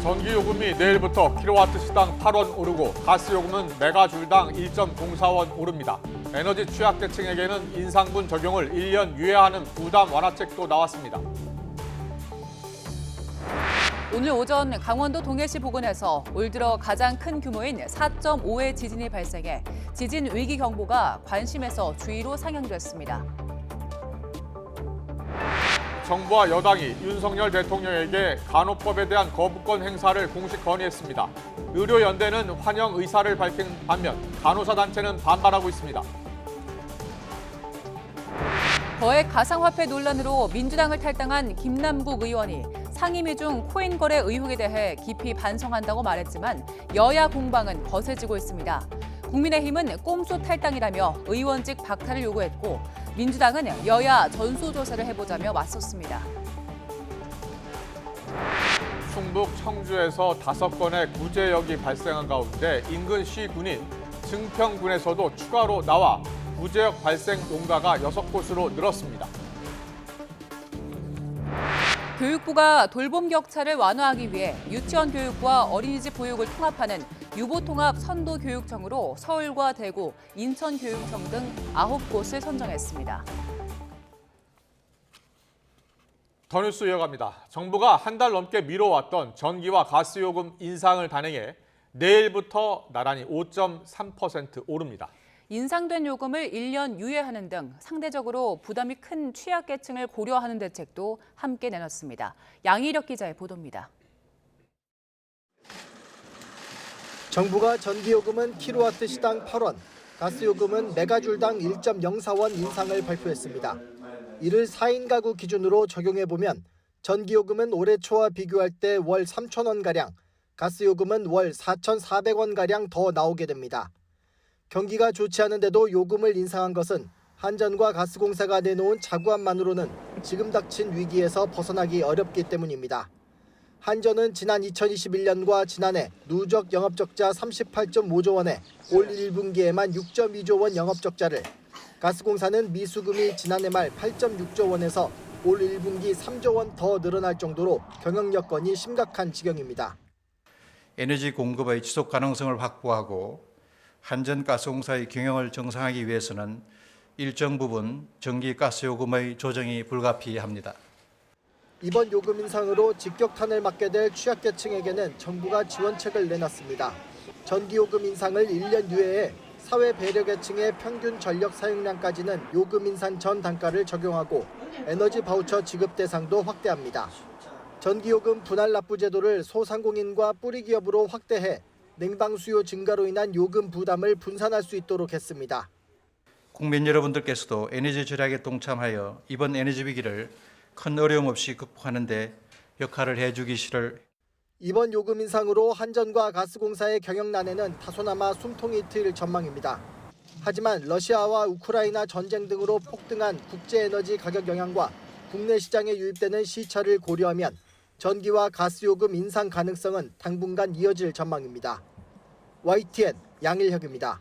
전기요금이 내일부터 킬로와트 시당 8원 오르고 가스요금은 메가줄당 1.04원 오릅니다. 에너지 취약계층에게는 인상분 적용을 1년 유예하는 부담 완화책도 나왔습니다. 오늘 오전 강원도 동해시 부근에서 올 들어 가장 큰 규모인 4.5의 지진이 발생해 지진 위기 경보가 관심에서 주의로 상향됐습니다. 정부와 여당이 윤석열 대통령에게 간호법에 대한 거부권 행사를 공식 건의했습니다. 의료연대는 환영 의사를 밝힌 반면 간호사단체는 반발하고 있습니다. 거액 가상화폐 논란으로 민주당을 탈당한 김남국 의원이 상임위 중 코인 거래 의혹에 대해 깊이 반성한다고 말했지만 여야 공방은 거세지고 있습니다. 국민의힘은 꼼수 탈당이라며 의원직 박탈을 요구했고 민주당은 여야 전수조사를 해보자며 맞섰습니다. 충북 청주에서 5건의 구제역이 발생한 가운데 인근 시군인 증평군에서도 추가로 나와 구제역 발생 농가가 6곳으로 늘었습니다. 교육부가 돌봄 격차를 완화하기 위해 유치원 교육과 어린이집 보육을 통합하는 유보통합 선도교육청으로 서울과 대구, 인천교육청 등 9곳을 선정했습니다. 더 뉴스 이어갑니다. 정부가 한 달 넘게 미뤄왔던 전기와 가스요금 인상을 단행해 내일부터 나란히 5.3% 오릅니다. 인상된 요금을 1년 유예하는 등 상대적으로 부담이 큰 취약계층을 고려하는 대책도 함께 내놨습니다. 양희력 기자의 보도입니다. 정부가 전기요금은 킬로와트 시당 8원, 가스요금은 메가줄당 1.04원 인상을 발표했습니다. 이를 4인 가구 기준으로 적용해보면 전기요금은 올해 초와 비교할 때 월 3,000원가량, 가스요금은 월 4,400원가량 더 나오게 됩니다. 경기가 좋지 않은데도 요금을 인상한 것은 한전과 가스공사가 내놓은 자구안만으로는 지금 닥친 위기에서 벗어나기 어렵기 때문입니다. 한전은 지난 2021년과 지난해 누적 영업적자 38.5조 원에 올 1분기에만 6.2조 원 영업적자를, 가스공사는 미수금이 지난해 말 8.6조 원에서 올 1분기 3조 원 더 늘어날 정도로 경영 여건이 심각한 지경입니다. 에너지 공급의 지속 가능성을 확보하고 한전가스공사의 경영을 정상화하기 위해서는 일정 부분 전기가스요금의 조정이 불가피합니다. 이번 요금 인상으로 직격탄을 맞게 될 취약계층에게는 정부가 지원책을 내놨습니다. 전기요금 인상을 1년 유예해 사회 배려계층의 평균 전력 사용량까지는 요금 인상 전 단가를 적용하고 에너지 바우처 지급 대상도 확대합니다. 전기요금 분할 납부 제도를 소상공인과 뿌리기업으로 확대해 냉방 수요 증가로 인한 요금 부담을 분산할 수 있도록 했습니다. 국민 여러분들께서도 에너지 절약에 동참하여 이번 에너지 위기를 큰 어려움 없이 극복하는 데 역할을 해주기를. 이번 요금 인상으로 한전과 가스공사의 경영난에는 다소나마 숨통이 트일 전망입니다. 하지만 러시아와 우크라이나 전쟁 등으로 폭등한 국제에너지 가격 영향과 국내 시장에 유입되는 시차를 고려하면 전기와 가스요금 인상 가능성은 당분간 이어질 전망입니다. YTN 양일혁입니다.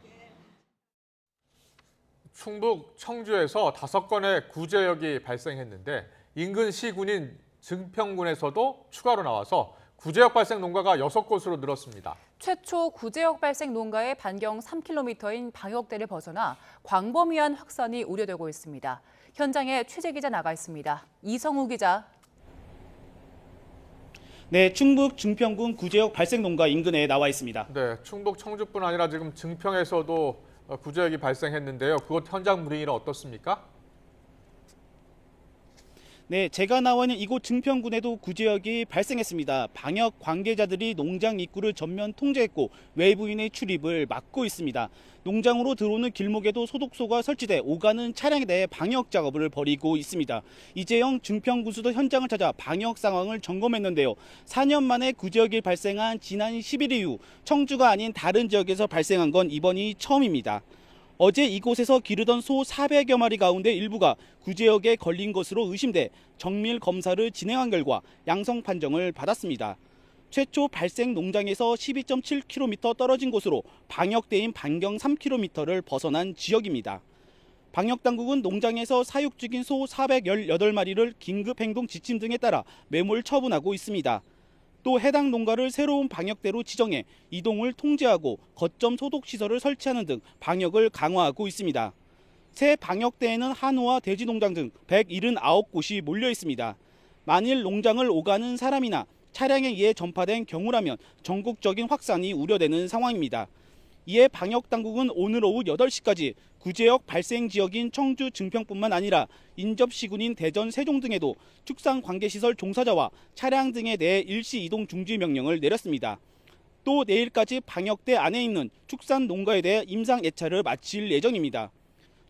충북 청주에서 5건의 구제역이 발생했는데 인근 시군인 증평군에서도 추가로 나와서 구제역 발생 농가가 6곳으로 늘었습니다. 최초 구제역 발생 농가의 반경 3km인 방역대를 벗어나 광범위한 확산이 우려되고 있습니다. 현장에 취재 기자 나가 있습니다. 이성우 기자. 네, 충북 증평군 구제역 발생 농가 인근에 나와 있습니다. 네, 충북 청주뿐 아니라 지금 증평에서도 구제역이 발생했는데요. 그곳 현장 분위기는 어떻습니까? 네, 제가 나와 있는 이곳 증평군에도 구제역이 발생했습니다. 방역 관계자들이 농장 입구를 전면 통제했고 외부인의 출입을 막고 있습니다. 농장으로 들어오는 길목에도 소독소가 설치돼 오가는 차량에 대해 방역 작업을 벌이고 있습니다. 이재영 증평군수도 현장을 찾아 방역 상황을 점검했는데요. 4년 만에 구제역이 발생한 지난 10일 이후 청주가 아닌 다른 지역에서 발생한 건 이번이 처음입니다. 어제 이곳에서 기르던 소 400여 마리 가운데 일부가 구제역에 걸린 것으로 의심돼 정밀 검사를 진행한 결과 양성 판정을 받았습니다. 최초 발생 농장에서 12.7km 떨어진 곳으로 방역대인 반경 3km를 벗어난 지역입니다. 방역당국은 농장에서 사육 중인 소 418마리를 긴급행동 지침 등에 따라 매몰 처분하고 있습니다. 또 해당 농가를 새로운 방역대로 지정해 이동을 통제하고 거점 소독 시설을 설치하는 등 방역을 강화하고 있습니다. 새 방역대에는 한우와 돼지 농장 등 179곳이 몰려 있습니다. 만일 농장을 오가는 사람이나 차량에 의해 전파된 경우라면 전국적인 확산이 우려되는 상황입니다. 이에 방역당국은 오늘 오후 8시까지 구제역 발생 지역인 청주 증평뿐만 아니라 인접시군인 대전 세종 등에도 축산관계시설 종사자와 차량 등에 대해 일시 이동 중지 명령을 내렸습니다. 또 내일까지 방역대 안에 있는 축산 농가에 대해 임상 예찰을 마칠 예정입니다.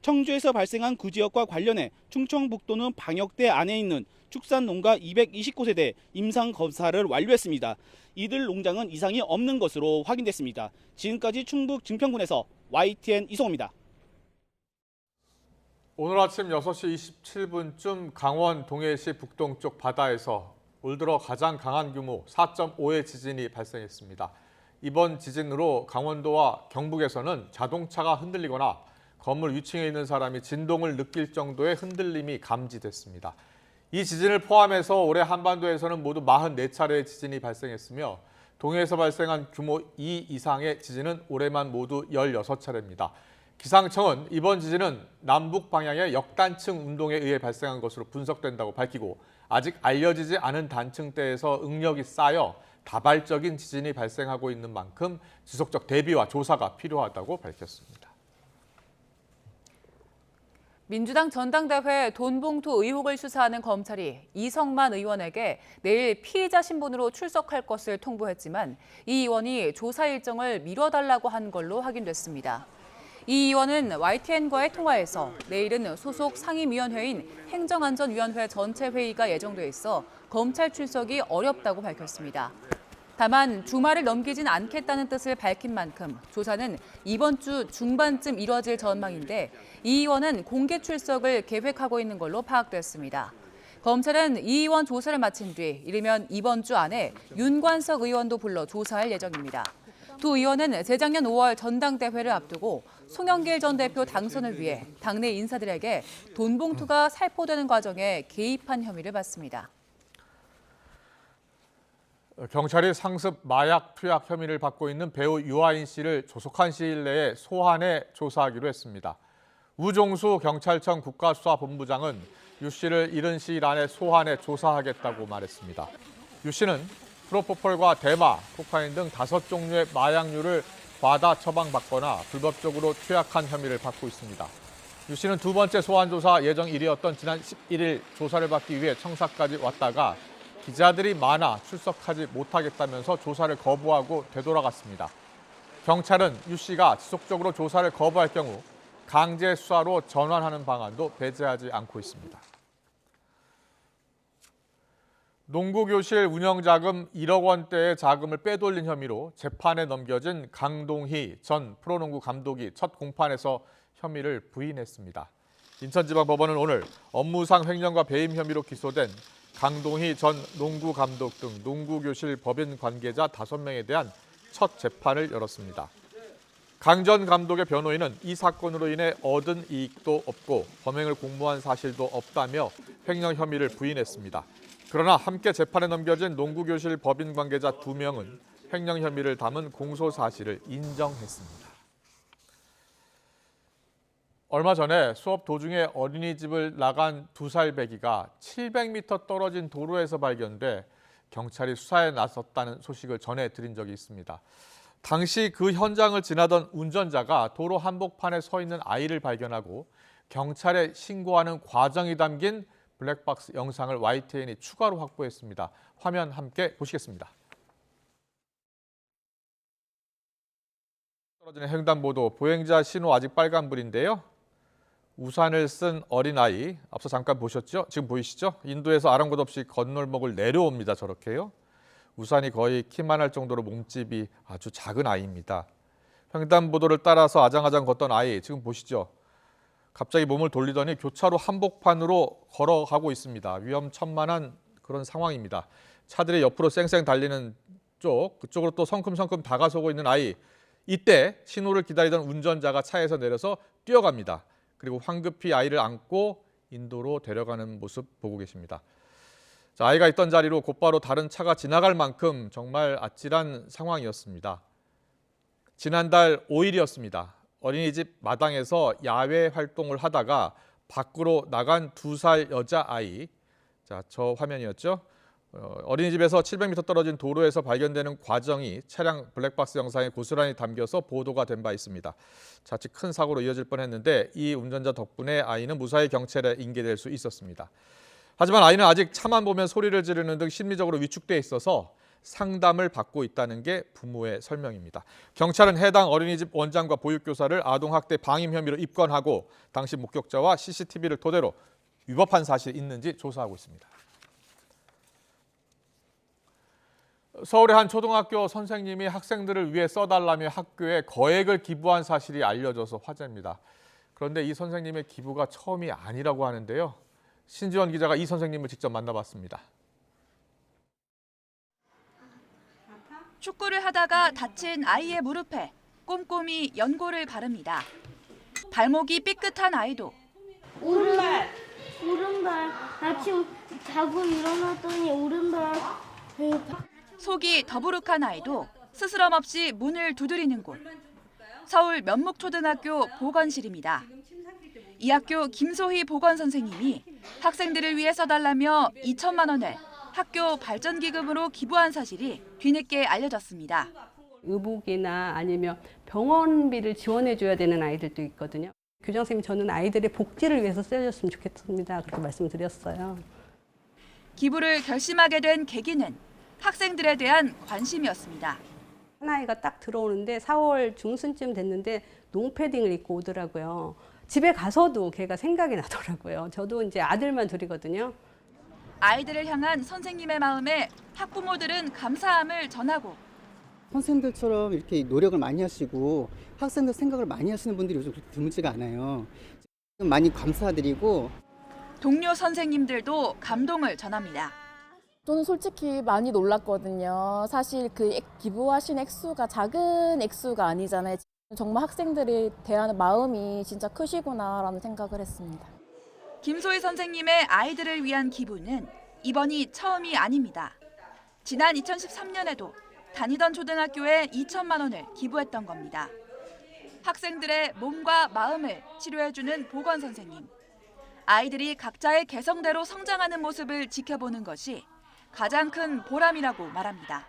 청주에서 발생한 구지역과 관련해 충청북도는 방역대 안에 있는 축산 농가 220곳에 대해 임상 검사를 완료했습니다. 이들 농장은 이상이 없는 것으로 확인됐습니다. 지금까지 충북 증평군에서 YTN 이성호입니다. 오늘 아침 6시 27분쯤 강원 동해시 북동쪽 바다에서 올 들어 가장 강한 규모 4.5의 지진이 발생했습니다. 이번 지진으로 강원도와 경북에서는 자동차가 흔들리거나 건물 위층에 있는 사람이 진동을 느낄 정도의 흔들림이 감지됐습니다. 이 지진을 포함해서 올해 한반도에서는 모두 44차례의 지진이 발생했으며 동해에서 발생한 규모 2 이상의 지진은 올해만 모두 16차례입니다. 기상청은 이번 지진은 남북 방향의 역단층 운동에 의해 발생한 것으로 분석된다고 밝히고 아직 알려지지 않은 단층대에서 응력이 쌓여 다발적인 지진이 발생하고 있는 만큼 지속적 대비와 조사가 필요하다고 밝혔습니다. 민주당 전당대회 돈봉투 의혹을 수사하는 검찰이 이성만 의원에게 내일 피의자 신분으로 출석할 것을 통보했지만 이 의원이 조사 일정을 미뤄달라고 한 걸로 확인됐습니다. 이 의원은 YTN과의 통화에서 내일은 소속 상임위원회인 행정안전위원회 전체 회의가 예정돼 있어 검찰 출석이 어렵다고 밝혔습니다. 다만 주말을 넘기진 않겠다는 뜻을 밝힌 만큼 조사는 이번 주 중반쯤 이뤄질 전망인데 이 의원은 공개 출석을 계획하고 있는 걸로 파악됐습니다. 검찰은 이 의원 조사를 마친 뒤 이르면 이번 주 안에 윤관석 의원도 불러 조사할 예정입니다. 두 의원은 재작년 5월 전당대회를 앞두고 송영길 전 대표 당선을 위해 당내 인사들에게 돈봉투가 살포되는 과정에 개입한 혐의를 받습니다. 경찰이 상습 마약 투약 혐의를 받고 있는 배우 유아인 씨를 조속한 시일 내에 소환해 조사하기로 했습니다. 우종수 경찰청 국가수사본부장은 유 씨를 이른 시일 안에 소환해 조사하겠다고 말했습니다. 유 씨는 프로포폴과 대마, 코카인 등 5종류의 마약류를 과다 처방받거나 불법적으로 투약한 혐의를 받고 있습니다. 유 씨는 두 번째 소환 조사 예정일이었던 지난 11일 조사를 받기 위해 청사까지 왔다가 기자들이 많아 출석하지 못하겠다면서 조사를 거부하고 되돌아갔습니다. 경찰은 유 씨가 지속적으로 조사를 거부할 경우 강제 수사로 전환하는 방안도 배제하지 않고 있습니다. 농구교실 운영자금 1억 원대의 자금을 빼돌린 혐의로 재판에 넘겨진 강동희 전 프로농구 감독이 첫 공판에서 혐의를 부인했습니다. 인천지방법원은 오늘 업무상 횡령과 배임 혐의로 기소된 강동희 전 농구 감독 등 농구교실 법인 관계자 5명에 대한 첫 재판을 열었습니다. 강 전 감독의 변호인은 이 사건으로 인해 얻은 이익도 없고 범행을 공모한 사실도 없다며 횡령 혐의를 부인했습니다. 그러나 함께 재판에 넘겨진 농구교실 법인 관계자 2명은 횡령 혐의를 담은 공소 사실을 인정했습니다. 얼마 전에 수업 도중에 어린이집을 나간 2살 배기가 700m 떨어진 도로에서 발견돼 경찰이 수사에 나섰다는 소식을 전해드린 적이 있습니다. 당시 그 현장을 지나던 운전자가 도로 한복판에 서 있는 아이를 발견하고 경찰에 신고하는 과정이 담긴 블랙박스 영상을 YTN이 추가로 확보했습니다. 화면 함께 보시겠습니다. 떨어지는 횡단보도 보행자 신호 아직 빨간불인데요. 우산을 쓴 어린아이, 앞서 잠깐 보셨죠? 지금 보이시죠? 인도에서 아랑곳 없이 건널목을 내려옵니다. 저렇게요. 우산이 거의 키만 할 정도로 몸집이 아주 작은 아이입니다. 횡단보도를 따라서 아장아장 걷던 아이, 지금 보시죠? 갑자기 몸을 돌리더니 교차로 한복판으로 걸어가고 있습니다. 위험천만한 그런 상황입니다. 차들이 옆으로 쌩쌩 달리는 쪽, 그쪽으로 또 성큼성큼 다가서고 있는 아이. 이때 신호를 기다리던 운전자가 차에서 내려서 뛰어갑니다. 그리고 황급히 아이를 안고 인도로 데려가는 모습 보고 계십니다. 자, 아이가 있던 자리로 곧바로 다른 차가 지나갈 만큼 정말 아찔한 상황이었습니다. 지난달 5일이었습니다. 어린이집 마당에서 야외 활동을 하다가 밖으로 나간 2살 여자아이. 자, 저 화면이었죠. 어린이집에서 700m 떨어진 도로에서 발견되는 과정이 차량 블랙박스 영상에 고스란히 담겨서 보도가 된 바 있습니다. 자칫 큰 사고로 이어질 뻔했는데 이 운전자 덕분에 아이는 무사히 경찰에 인계될 수 있었습니다. 하지만 아이는 아직 차만 보면 소리를 지르는 등 심리적으로 위축돼 있어서 상담을 받고 있다는 게 부모의 설명입니다. 경찰은 해당 어린이집 원장과 보육교사를 아동학대 방임 혐의로 입건하고 당시 목격자와 CCTV를 토대로 위법한 사실이 있는지 조사하고 있습니다. 서울의 한 초등학교 선생님이 학생들을 위해 써달라며 학교에 거액을 기부한 사실이 알려져서 화제입니다. 그런데 이 선생님의 기부가 처음이 아니라고 하는데요. 신지원 기자가 이 선생님을 직접 만나봤습니다. 축구를 하다가 다친 아이의 무릎에 꼼꼼히 연고를 바릅니다. 발목이 삐끗한 아이도 오른발. 아침 자고 일어났더니 오른발. 속이 더부룩한 아이도 스스럼 없이 문을 두드리는 곳. 서울 면목초등학교 보건실입니다. 이 학교 김소희 보건선생님이 학생들을 위해 써달라며 2천만 원을 학교 발전기금으로 기부한 사실이 뒤늦게 알려졌습니다. 의복이나 아니면 병원비를 지원해줘야 되는 아이들도 있거든요. 교장선생님, 저는 아이들의 복지를 위해서 쓰여줬으면 좋겠습니다. 그렇게 말씀드렸어요. 기부를 결심하게 된 계기는 학생들에 대한 관심이었습니다. 한 아이가 딱 들어오는데 4월 중순쯤 됐는데 롱패딩을 입고 오더라고요. 집에 가서도 걔가 생각이 나더라고요. 저도 이제 아들만 둘이거든요. 아이들을 향한 선생님의 마음에 학부모들은 감사함을 전하고 선생님들처럼 이렇게 노력을 많이 하시고 학생들 생각을 많이 하시는 분들이 요즘 그렇게 드물지가 않아요. 많이 감사드리고 동료 선생님들도 감동을 전합니다. 저는 솔직히 많이 놀랐거든요. 사실 그 기부하신 액수가 작은 액수가 아니잖아요. 정말 학생들이 대하는 마음이 진짜 크시구나라는 생각을 했습니다. 김소희 선생님의 아이들을 위한 기부는 이번이 처음이 아닙니다. 지난 2013년에도 다니던 초등학교에 2천만 원을 기부했던 겁니다. 학생들의 몸과 마음을 치료해주는 보건선생님. 아이들이 각자의 개성대로 성장하는 모습을 지켜보는 것이 가장 큰 보람이라고 말합니다.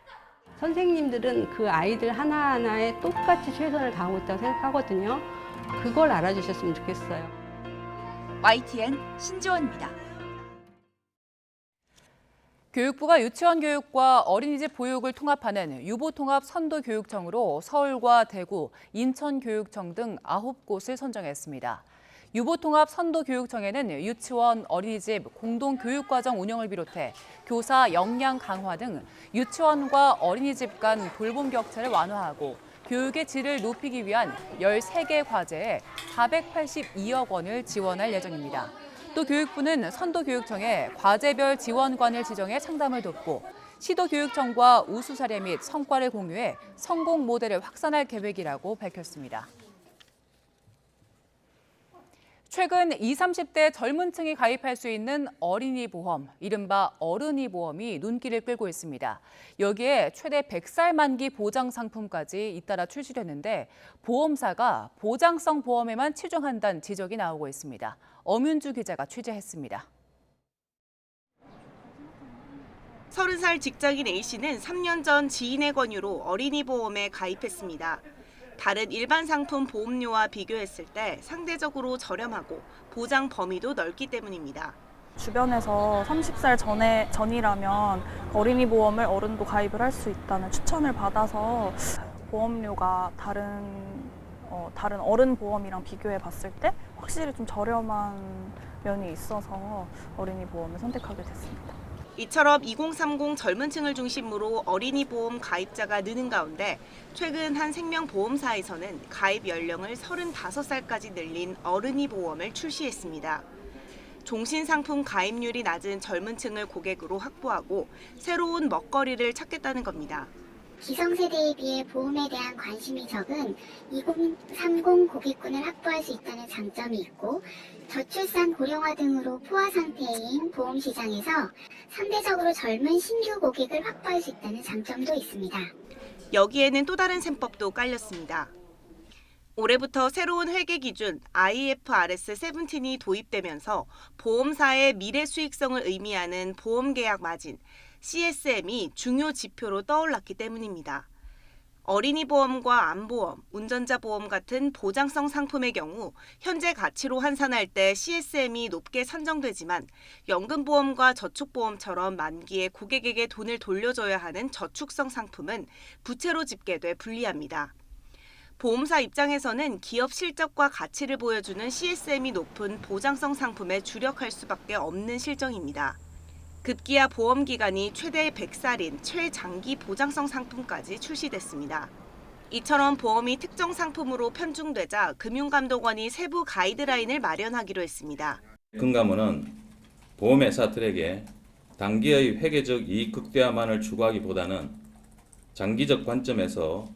선생님들은 그 아이들 하나하나에 똑같이 최선을 다하고 있다고 생각하거든요. 그걸 알아주셨으면 좋겠어요. YTN 신지원입니다. 교육부가 유치원 교육과 어린이집 보육을 통합하는 유보통합 선도교육청으로 서울과 대구, 인천교육청 등 9곳을 선정했습니다. 유보통합 선도교육청에는 유치원, 어린이집, 공동교육과정 운영을 비롯해 교사 역량 강화 등 유치원과 어린이집 간 돌봄 격차를 완화하고 교육의 질을 높이기 위한 13개 과제에 482억 원을 지원할 예정입니다. 또 교육부는 선도교육청에 과제별 지원관을 지정해 상담을 돕고 시도교육청과 우수 사례 및 성과를 공유해 성공 모델을 확산할 계획이라고 밝혔습니다. 최근 20, 30대 젊은 층이 가입할 수 있는 어린이 보험, 이른바 어른이 보험이 눈길을 끌고 있습니다. 여기에 최대 100살 만기 보장 상품까지 잇따라 출시됐는데 보험사가 보장성 보험에만 치중한다는 지적이 나오고 있습니다. 엄윤주 기자가 취재했습니다. 30살 직장인 A씨는 3년 전 지인의 권유로 어린이 보험에 가입했습니다. 다른 일반 상품 보험료와 비교했을 때 상대적으로 저렴하고 보장 범위도 넓기 때문입니다. 주변에서 30살 전이라면 어린이 보험을 어른도 가입을 할 수 있다는 추천을 받아서 보험료가 다른 어른 보험이랑 비교해 봤을 때 확실히 좀 저렴한 면이 있어서 어린이 보험을 선택하게 됐습니다. 이처럼 2030 젊은 층을 중심으로 어린이 보험 가입자가 느는 가운데 최근 한 생명보험사에서는 가입 연령을 35살까지 늘린 어른이 보험을 출시했습니다. 종신상품 가입률이 낮은 젊은 층을 고객으로 확보하고 새로운 먹거리를 찾겠다는 겁니다. 기성세대에 비해 보험에 대한 관심이 적은 2030 고객군을 확보할 수 있다는 장점이 있고 저출산 고령화 등으로 포화 상태인 보험 시장에서 상대적으로 젊은 신규 고객을 확보할 수 있다는 장점도 있습니다. 여기에는 또 다른 셈법도 깔렸습니다. 올해부터 새로운 회계 기준 IFRS 17이 도입되면서 보험사의 미래 수익성을 의미하는 보험계약 마진, CSM이 중요 지표로 떠올랐기 때문입니다. 어린이 보험과 암보험, 운전자 보험 같은 보장성 상품의 경우 현재 가치로 환산할 때 CSM이 높게 산정되지만 연금보험과 저축보험처럼 만기에 고객에게 돈을 돌려줘야 하는 저축성 상품은 부채로 집계돼 불리합니다. 보험사 입장에서는 기업 실적과 가치를 보여주는 CSM이 높은 보장성 상품에 주력할 수밖에 없는 실정입니다. 급기야 보험 기간이 최대 100살인 최장기 보장성 상품까지 출시됐습니다. 이처럼 보험이 특정 상품으로 편중되자 금융감독원이 세부 가이드라인을 마련하기로 했습니다. 금감원은 보험회사들에게 단기의 회계적 이익 극대화만을 추구하기보다는 장기적 관점에서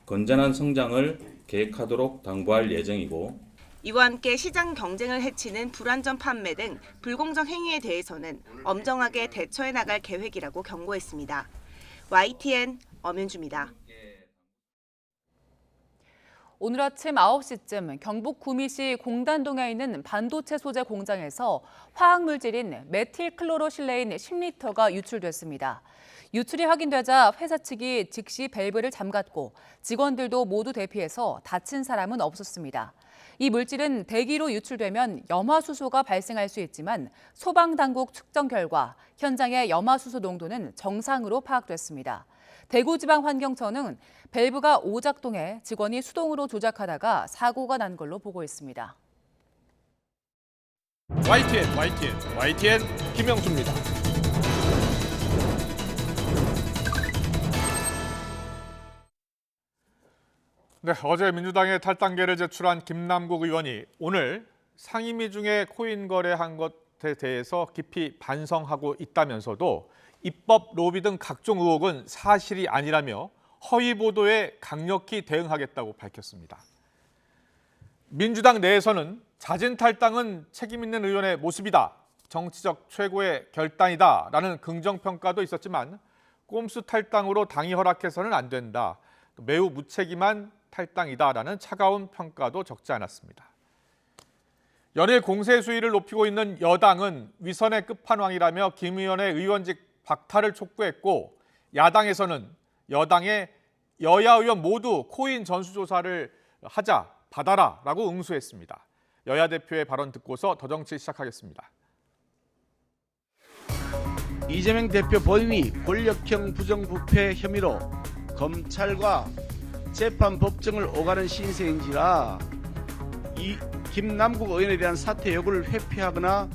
건전한 성장을 계획하도록 당부할 예정이고, 이와 함께 시장 경쟁을 해치는 불안전 판매 등 불공정 행위에 대해서는 엄정하게 대처해 나갈 계획이라고 경고했습니다. YTN 엄윤주입니다. 오늘 아침 9시쯤 경북 구미시 공단동에 있는 반도체 소재 공장에서 화학물질인 메틸클로로실레인 10리터가 유출됐습니다. 유출이 확인되자 회사 측이 즉시 밸브를 잠갔고 직원들도 모두 대피해서 다친 사람은 없었습니다. 이 물질은 대기로 유출되면 염화수소가 발생할 수 있지만 소방당국 측정 결과 현장의 염화수소 농도는 정상으로 파악됐습니다. 대구지방환경청은 밸브가 오작동해 직원이 수동으로 조작하다가 사고가 난 걸로 보고 있습니다. YTN 김영수입니다. 네, 어제 민주당에 탈당계를 제출한 김남국 의원이 오늘 상임위 중에 코인 거래한 것에 대해서 깊이 반성하고 있다면서도 입법 로비 등 각종 의혹은 사실이 아니라며 허위 보도에 강력히 대응하겠다고 밝혔습니다. 민주당 내에서는 자진 탈당은 책임 있는 의원의 모습이다, 정치적 최고의 결단이다라는 긍정평가도 있었지만 꼼수 탈당으로 당이 허락해서는 안 된다, 매우 무책임한 탈당이다라는 차가운 평가도 적지 않았습니다. 연일 공세 수위를 높이고 있는 여당은 위선의 끝판왕이라며 김 의원의 의원직 박탈을 촉구했고, 야당에서는 여당의 여야 의원 모두 코인 전수조사를 하자, 받아라라고 응수했습니다. 여야 대표의 발언 듣고서 더 정치 시작하겠습니다. 이재명 대표 본인이 권력형 부정부패 혐의로 검찰과 재판 법정을 오가는 신세인지라 이 김남국 의원에 대한 사퇴 여부를 회피하거나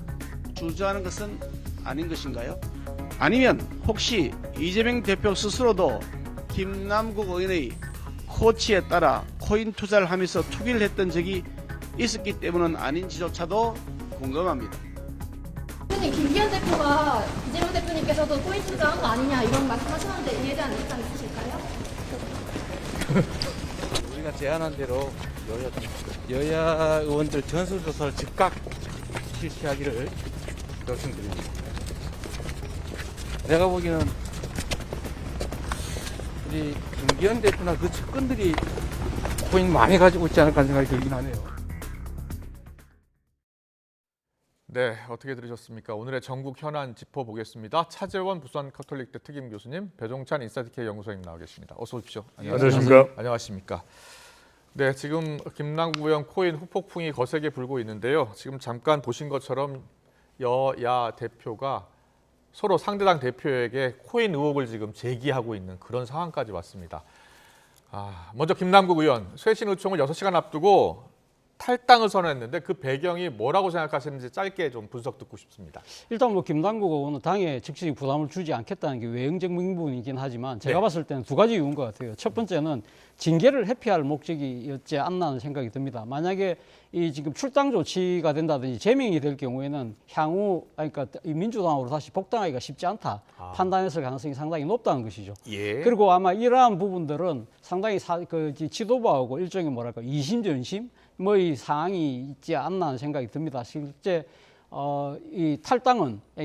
주저하는 것은 아닌 것인가요? 아니면 혹시 이재명 대표 스스로도 김남국 의원의 코치에 따라 코인 투자를 하면서 투기를 했던 적이 있었기 때문은 아닌지조차도 궁금합니다. 대표님, 김기현 대표가 이재명 대표님께서도 코인 투자한 거 아니냐 이런 말씀하셨는데 이에 대한 입장 있으실까요? 우리가 제안한 대로 여야 의원들 전수조사를 즉각 실시하기를 요청드립니다. 내가 보기에는 우리 김기현 대표나 그 측근들이 코인 많이 가지고 있지 않을까 생각이 들긴 하네요. 네, 어떻게 들으셨습니까? 오늘의 전국 현안 짚어보겠습니다. 차재원 부산 카톨릭대 특임 교수님, 배종찬 인사이트K 연구소님 나와 계십니다. 어서 오십시오. 안녕하십니까? 안녕하십니까? 네, 지금 김남국 의원 코인 후폭풍이 거세게 불고 있는데요. 지금 잠깐 보신 것처럼 여야 대표가 서로 상대당 대표에게 코인 의혹을 지금 제기하고 있는 그런 상황까지 왔습니다. 먼저 김남국 의원, 쇄신 의총을 6시간 앞두고 탈당을 선언했는데 그 배경이 뭐라고 생각하시는지 짧게 좀 분석 듣고 싶습니다. 일단 뭐 김남국 의원은 당에 즉시 부담을 주지 않겠다는 게 외형적 명분이긴 하지만 제가 봤을 때는 두 가지 이유인 것 같아요. 첫 번째는 징계를 회피할 목적이었지 않나 하는 생각이 듭니다. 만약에 이 지금 출당 조치가 된다든지 제명이 될 경우에는 향후 그러니까 이 민주당으로 다시 복당하기가 쉽지 않다 판단했을 가능성이 상당히 높다는 것이죠. 예. 그리고 아마 이러한 부분들은 상당히 지도부하고 일종의 뭐랄까 이심전심 뭐 이 상황이 있지 않나 하는 생각이 듭니다. 실제 이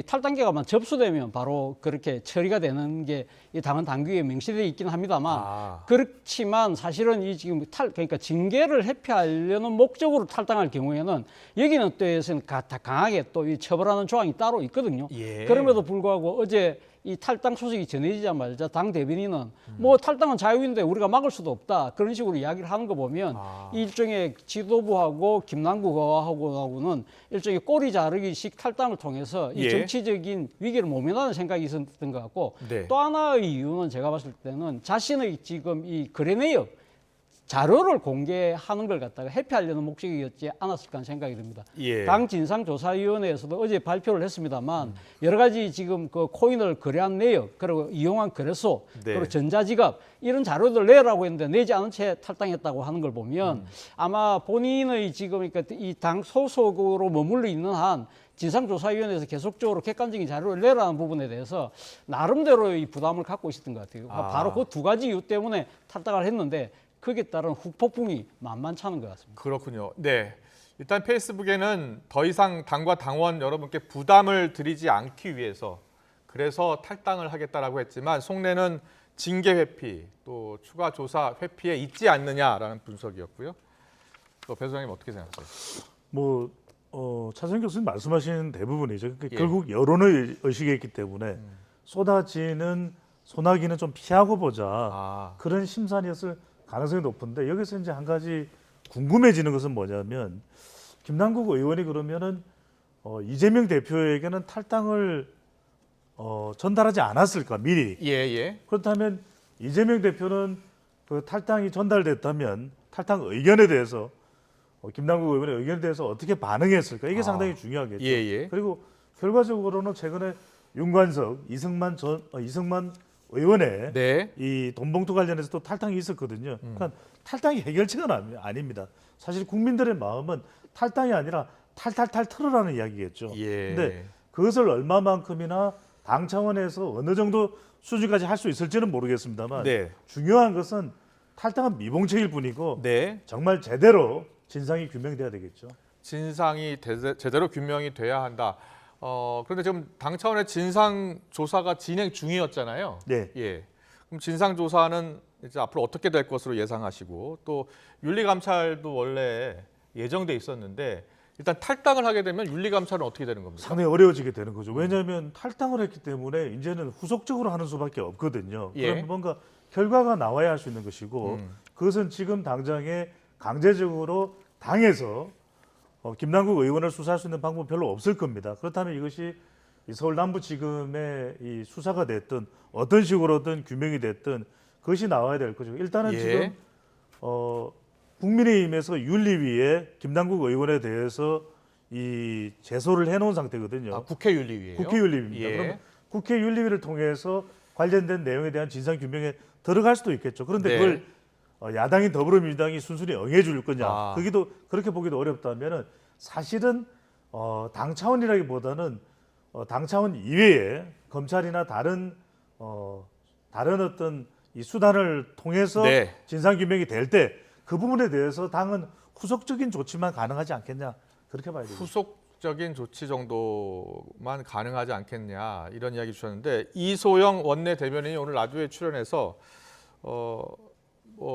탈당계가만 접수되면 바로 그렇게 처리가 되는 게 이 당헌 당규에 명시되어 있긴 합니다만 그렇지만 사실은 이 지금 그러니까 징계를 회피하려는 목적으로 탈당할 경우에는 여기는 또에서는 강하게 또 이 처벌하는 조항이 따로 있거든요. 예. 그럼에도 불구하고 어제 이 탈당 소식이 전해지자마자 당 대변인은 뭐 탈당은 자유인데 우리가 막을 수도 없다 그런 식으로 이야기를 하는 거 보면 일종의 지도부하고 김남국 의원하고는 일종의 꼬리 자르기식 탈당을 통해서 이 예. 정치적인 위기를 모면하는 생각이 있었던 것 같고 네. 또 하나의 이유는 제가 봤을 때는 자신의 지금 이 거래 내역 자료를 공개하는 걸 갖다가 회피하려는 목적이었지 않았을까 하는 생각이 듭니다. 예. 당 진상조사위원회에서도 어제 발표를 했습니다만 여러 가지 지금 그 코인을 거래한 내역 그리고 이용한 거래소 네. 그리고 전자지갑 이런 자료들 내라고 했는데 내지 않은 채 탈당했다고 하는 걸 보면 아마 본인의 지금 그러니까 이 당 소속으로 머물러 있는 한 진상조사위원회에서 계속적으로 객관적인 자료를 내라는 부분에 대해서 나름대로의 부담을 갖고 있었던 것 같아요. 바로 그 두 가지 이유 때문에 탈당을 했는데 거기에 따른 후폭풍이 만만찮은 것 같습니다. 그렇군요. 네. 일단 페이스북에는 더 이상 당과 당원 여러분께 부담을 드리지 않기 위해서 그래서 탈당을 하겠다라고 했지만 속내는 징계 회피 또 추가 조사 회피에 있지 않느냐라는 분석이었고요. 또 배 소장님 어떻게 생각하세요? 차선 교수님 말씀하신 대부분이죠. 예. 결국 여론의 의식에 있기 때문에 쏟아지는 소나기는 좀 피하고 보자 그런 심산이었을 가능성이 높은데 여기서 이제 한 가지 궁금해지는 것은 뭐냐면 김남국 의원이 그러면은 이재명 대표에게는 탈당을 전달하지 않았을까 미리. 예. 그렇다면 이재명 대표는 그 탈당이 전달됐다면 탈당 의견에 대해서 김남국 의원의 의견에 대해서 어떻게 반응했을까 이게 상당히 중요하겠죠. 예. 그리고 결과적으로는 최근에 윤관석, 이승만 의원의 네. 이 돈봉투 관련해서 또 탈당이 있었거든요. 그러니까 탈당이 해결책은 아닙니다. 사실 국민들의 마음은 탈당이 아니라 탈탈탈 털으라는 이야기겠죠. 그런데 그것을 얼마만큼이나 당 차원에서 어느 정도 수준까지 할 수 있을지는 모르겠습니다만 중요한 것은 탈당은 미봉책일 뿐이고 정말 제대로 진상이 규명돼야 되겠죠. 진상이 제대로 규명이 돼야 한다. 그런데 지금 당 차원의 진상 조사가 진행 중이었잖아요. 예. 그럼 진상 조사는 이제 앞으로 어떻게 될 것으로 예상하시고 또 윤리 감찰도 원래 예정돼 있었는데 일단 탈당을 하게 되면 윤리 감찰은 어떻게 되는 겁니까? 상당히 어려워지게 되는 거죠. 왜냐하면 탈당을 했기 때문에 이제는 후속적으로 하는 수밖에 없거든요. 그럼 뭔가 결과가 나와야 할 수 있는 것이고 그것은 지금 당장에 강제적으로 당에서 김남국 의원을 수사할 수 있는 방법은 별로 없을 겁니다. 그렇다면 이것이 서울 남부지검의 이 수사가 됐든 어떤 식으로든 규명이 됐든 그것이 나와야 될 거죠. 일단은 지금 국민의힘에서 윤리위에 김남국 의원에 대해서 이 제소를 해놓은 상태거든요. 국회윤리위예요? 국회윤리위입니다. 그러면 국회윤리위를 통해서 관련된 내용에 대한 진상 규명에 들어갈 수도 있겠죠. 그런데 그걸 야당인 더불어민주당이 순순히 응해줄 거냐? 그렇게 보기도 어렵다면은 사실은 당 차원이라기보다는 당 차원 이외에 검찰이나 다른 어떤 이 수단을 통해서 진상 규명이 될 때 그 부분에 대해서 당은 후속적인 조치만 가능하지 않겠냐 그렇게 봐야 됩니다. 후속적인 조치 정도만 가능하지 않겠냐 이런 이야기 주셨는데 이소영 원내 대변인이 오늘 라디오에 출연해서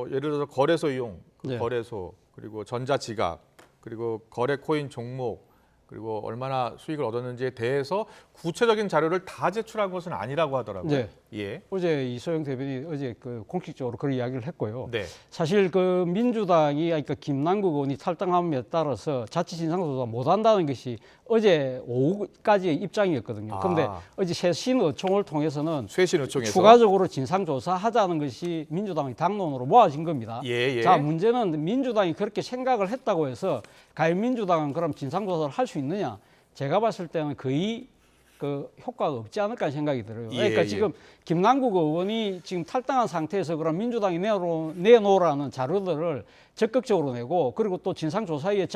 예를 들어서 거래소 이용, 거래소 그리고 전자지갑 그리고 거래 코인 종목 그리고 얼마나 수익을 얻었는지에 대해서 구체적인 자료를 다 제출한 것은 아니라고 하더라고요. 어제 이소영 대변인이 어제 공식적으로 그런 이야기를 했고요. 사실 그 민주당이 그러니까 김남국 의원이 탈당함에 따라서 자치 진상조사 못한다는 것이 어제 오후까지의 입장이었거든요. 그런데 어제 쇄신 의총을 통해서는 추가적으로 진상조사 하자는 것이 민주당의 당론으로 모아진 겁니다. 자, 문제는 민주당이 그렇게 생각을 했다고 해서 과연 민주당은 그럼 진상조사를 할 수 있느냐? 제가 봤을 때는 거의 그 효과가 없지 않을까 생각이 들어요. 예, 그러니까 예. 지금 김남국 의원이 지금 탈당한 상태에서 그럼 민주당이 내놓으라는 자료들을 적극적으로 내고 그리고 또 진상조사위에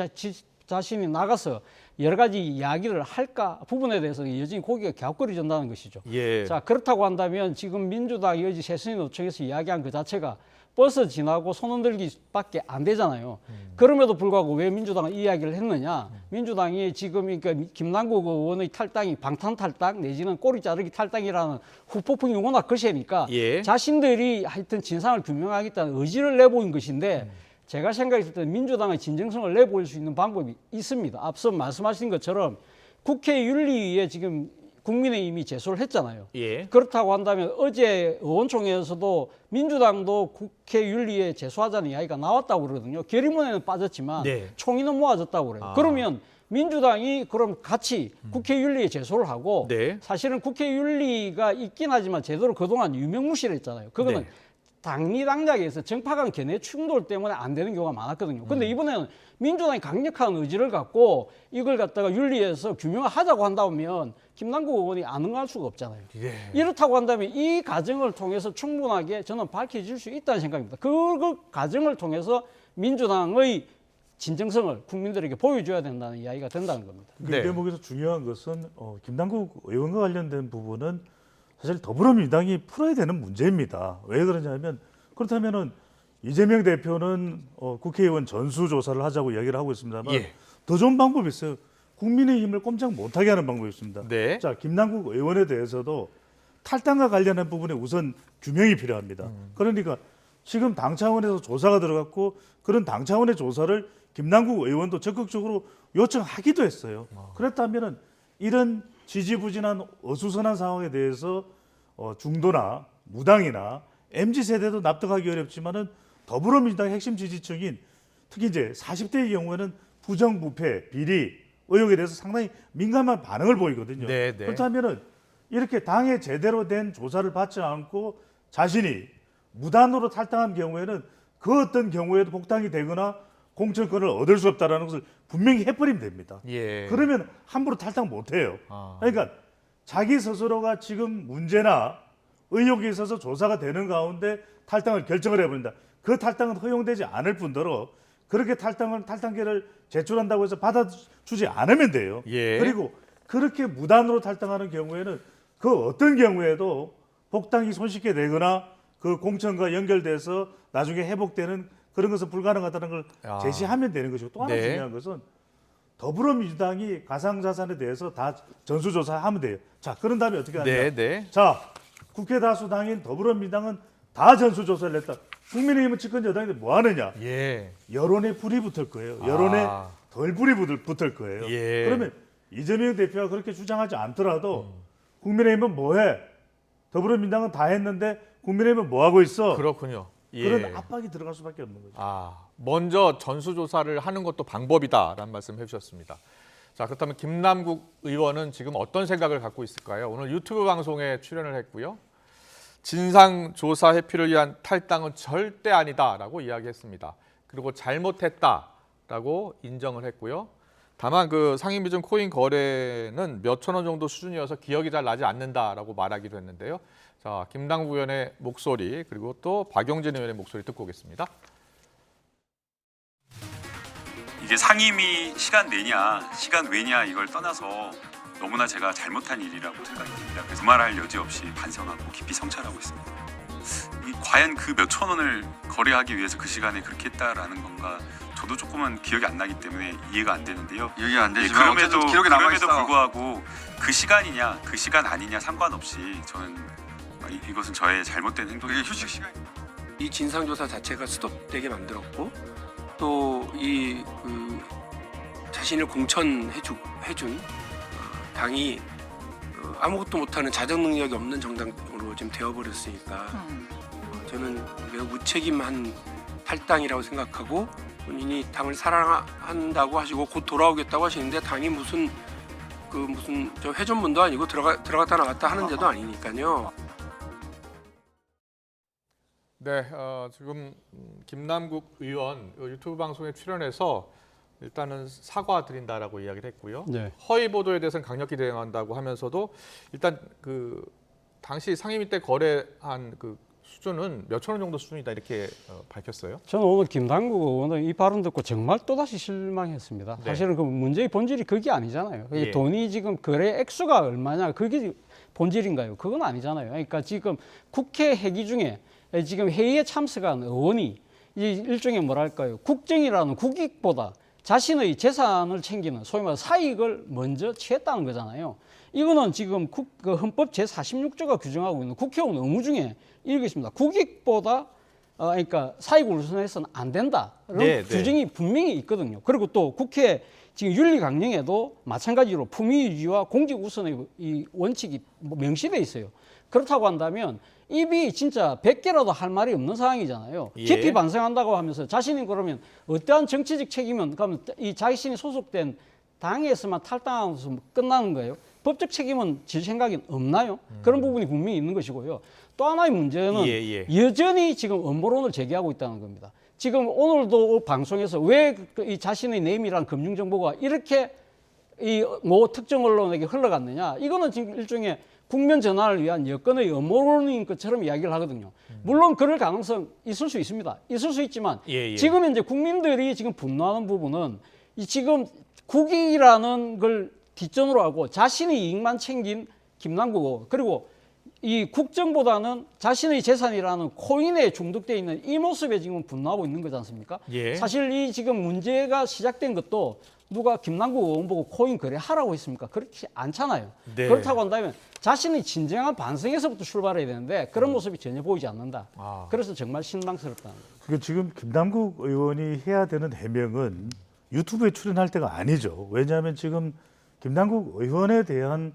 자신이 나가서 여러 가지 이야기를 할까 부분에 대해서 여전히 고개가 갸웃거려진다는 것이죠. 예. 자, 그렇다고 한다면 지금 민주당이 어제 새순위노총에서 이야기한 그 자체가 버스 지나고 손 흔들기밖에 안 되잖아요. 그럼에도 불구하고 왜 민주당은 이 이야기를 했느냐? 민주당이 지금 그러니까 김남국 의원의 탈당이 방탄 탈당 내지는 꼬리 자르기 탈당이라는 후폭풍이 워낙 거세니까 예. 자신들이 하여튼 진상을 규명하겠다는 의지를 내보인 것인데 제가 생각했을 때 민주당의 진정성을 내보일 수 있는 방법이 있습니다. 앞서 말씀하신 것처럼 국회 윤리위에 지금 국민의힘이 제소를 했잖아요. 예. 그렇다고 한다면 어제 의원총회에서도 민주당도 국회 윤리위에 제소하자는 이야기가 나왔다고 그러거든요. 결의문에는 빠졌지만 네. 총의는 모아졌다고 그래요. 아. 그러면 민주당이 그럼 같이 국회 윤리에 제소를 하고 네. 사실은 국회 윤리가 있긴 하지만 제대로 그동안 유명무실했잖아요. 그거는 네. 당리당략에서 정파간 견해 충돌 때문에 안 되는 경우가 많았거든요. 근데 이번에는 민주당이 강력한 의지를 갖고 이걸 갖다가 윤리에서 규명을 하자고 한다면 김남국 의원이 안 응할 수가 없잖아요. 예. 이렇다고 한다면 이 과정을 통해서 충분하게 저는 밝혀질 수 있다는 생각입니다. 그 과정을 통해서 민주당의 진정성을 국민들에게 보여줘야 된다는 이야기가 된다는 겁니다. 그 대목에서 중요한 것은 김남국 의원과 관련된 부분은 사실 더불어민주당이 풀어야 되는 문제입니다. 왜 그러냐면 그렇다면은 이재명 대표는 국회의원 전수조사를 하자고 이야기를 하고 있습니다만 예. 더 좋은 방법이 있어요. 국민의힘을 꼼짝 못하게 하는 방법이 있습니다. 네. 자, 김남국 의원에 대해서도 탈당과 관련한 부분에 우선 규명이 필요합니다. 그러니까 지금 당 차원에서 조사가 들어갔고 그런 당 차원의 조사를 김남국 의원도 적극적으로 요청하기도 했어요. 그렇다면은 이런 지지부진한 어수선한 상황에 대해서 중도나 무당이나 MZ세대도 납득하기 어렵지만은 더불어민주당의 핵심 지지층인 특히 이제 40대의 경우에는 부정부패, 비리, 의혹에 대해서 상당히 민감한 반응을 보이거든요. 네, 네. 그렇다면은 이렇게 당에 제대로 된 조사를 받지 않고 자신이 무단으로 탈당한 경우에는 그 어떤 경우에도 복당이 되거나 공천권을 얻을 수 없다는 것을 분명히 해버리면 됩니다. 예. 그러면 함부로 탈당 못해요. 아. 그러니까 자기 스스로가 지금 문제나 의혹이 있어서 조사가 되는 가운데 탈당을 결정을 해버린다. 그 탈당은 허용되지 않을 뿐더러 그렇게 탈당계를 제출한다고 해서 받아주지 않으면 돼요. 예. 그리고 그렇게 무단으로 탈당하는 경우에는 그 어떤 경우에도 복당이 손쉽게 되거나 그 공천과 연결돼서 나중에 회복되는 그런 것은 불가능하다는 걸 제시하면 되는 것이고 또 하나 네. 중요한 것은 더불어민주당이 가상자산에 대해서 다 전수조사하면 돼요. 자, 그런 다음에 어떻게 하냐. 네, 네. 자, 국회 다수당인 더불어민주당은 다 전수조사를 했다. 국민의힘은 집권 여당인데 뭐 하느냐. 예. 여론에 불이 붙을 거예요. 여론에 아. 덜 불이 붙을 거예요. 예. 그러면 이재명 대표가 그렇게 주장하지 않더라도 국민의힘은 뭐 해? 더불어민주당은 다 했는데 국민의힘은 뭐 하고 있어? 그렇군요. 예. 그런 압박이 들어갈 수밖에 없는 거죠. 먼저 전수조사를 하는 것도 방법이다라는 말씀 해주셨습니다. 자, 그렇다면 김남국 의원은 지금 어떤 생각을 갖고 있을까요? 오늘 유튜브 방송에 출연을 했고요. 진상조사 회피를 위한 탈당은 절대 아니다라고 이야기했습니다. 그리고 잘못했다라고 인정을 했고요. 다만 그 상임위중 코인 거래는 몇천 원 정도 수준이어서 기억이 잘 나지 않는다라고 말하기도 했는데요. 자, 김남국 의원의 목소리 그리고 또 박용진 의원의 목소리 듣고 오겠습니다. 이게 상임위 시간 내냐 시간 외냐 이걸 떠나서 너무나 제가 잘못한 일이라고 생각이 듭니다. 그래서 두말할 여지 없이 반성하고 깊이 성찰하고 있습니다. 과연 그 몇천 원을 거래하기 위해서 그 시간에 그렇게 했다라는 건가 저도 조금은 기억이 안 나기 때문에 이해가 안 되는데요. 이해가 안 되지만 그럼에도 기록에 남아 그럼에도 있어. 불구하고 그 시간이냐 그 시간 아니냐 상관없이 저는 이것은 저의 잘못된 행동이 휴식 시간. 이 진상조사 자체가 스톱되게 만들었고 또 이 자신을 공천해준 당이 아무것도 못하는 자정 능력이 없는 정당으로 지금 되어버렸으니까 저는 매우 무책임한 탈당이라고 생각하고 본인이 당을 사랑한다고 하시고 곧 돌아오겠다고 하시는데 당이 무슨 저 회전문도 아니고 들어갔다 나갔다 하는 데도 아니니까요. 네, 지금 김남국 의원 유튜브 방송에 출연해서 일단은 사과드린다라고 이야기를 했고요. 네. 허위 보도에 대해서는 강력히 대응한다고 하면서도 일단 그 당시 상임위 때 거래한 그 수준은 몇천 원 정도 수준이다 이렇게 밝혔어요. 저는 오늘 김남국 의원의 이 발언 듣고 정말 또다시 실망했습니다. 네. 사실은 그 문제의 본질이 그게 아니잖아요. 예. 돈이 지금 거래 액수가 얼마냐 그게 본질인가요? 그건 아니잖아요. 그러니까 지금 국회 회기 중에 지금 회의에 참석한 의원이 이 일종의 뭐랄까요? 국정이라는 국익보다 자신의 재산을 챙기는 소위 말해 사익을 먼저 취했다는 거잖아요. 이거는 지금 그 헌법 제46조가 규정하고 있는 국회의원 의무 중에 이것입니다. 국익보다 그러니까 사익을 우선해서는 안 된다. 이런 네, 규정이 분명히 있거든요. 그리고 또 국회 지금 윤리 강령에도 마찬가지로 품위 유지와 공직 우선의 이 원칙이 명시돼 있어요. 그렇다고 한다면 입이 진짜 100개라도 할 말이 없는 상황이잖아요. 예. 깊이 반성한다고 하면서 자신이 그러면 어떠한 정치적 책임은 그러면 이 자신이 소속된 당에서만 탈당하면서 끝나는 거예요. 법적 책임은 질 생각이 없나요? 그런 부분이 분명히 있는 것이고요. 또 하나의 문제는 여전히 지금 음모론을 제기하고 있다는 겁니다. 지금 오늘도 방송에서 왜 이 자신의 네임이라는 금융정보가 이렇게 이 뭐 특정 언론에게 흘러갔느냐. 이거는 지금 일종의 국면 전환을 위한 여건의 음모론인 것처럼 이야기를 하거든요. 물론 그럴 가능성 있을 수 있습니다. 있을 수 있지만 지금 이제 국민들이 지금 분노하는 부분은 이 지금 국익이라는 걸 뒷전으로 하고 자신의 이익만 챙긴 김남국 의원 그리고 이 국정보다는 자신의 재산이라는 코인에 중독되어 있는 이 모습에 지금 분노하고 있는 거지 않습니까? 예. 사실 이 지금 문제가 시작된 것도 누가 김남국 의원 보고 코인 거래하라고 했습니까? 그렇지 않잖아요. 네. 그렇다고 한다면 자신의 진정한 반성에서부터 출발해야 되는데 그런 모습이 전혀 보이지 않는다. 그래서 정말 실망스럽다. 그러니까 지금 김남국 의원이 해야 되는 해명은 유튜브에 출연할 때가 아니죠. 왜냐하면 지금 김남국 의원에 대한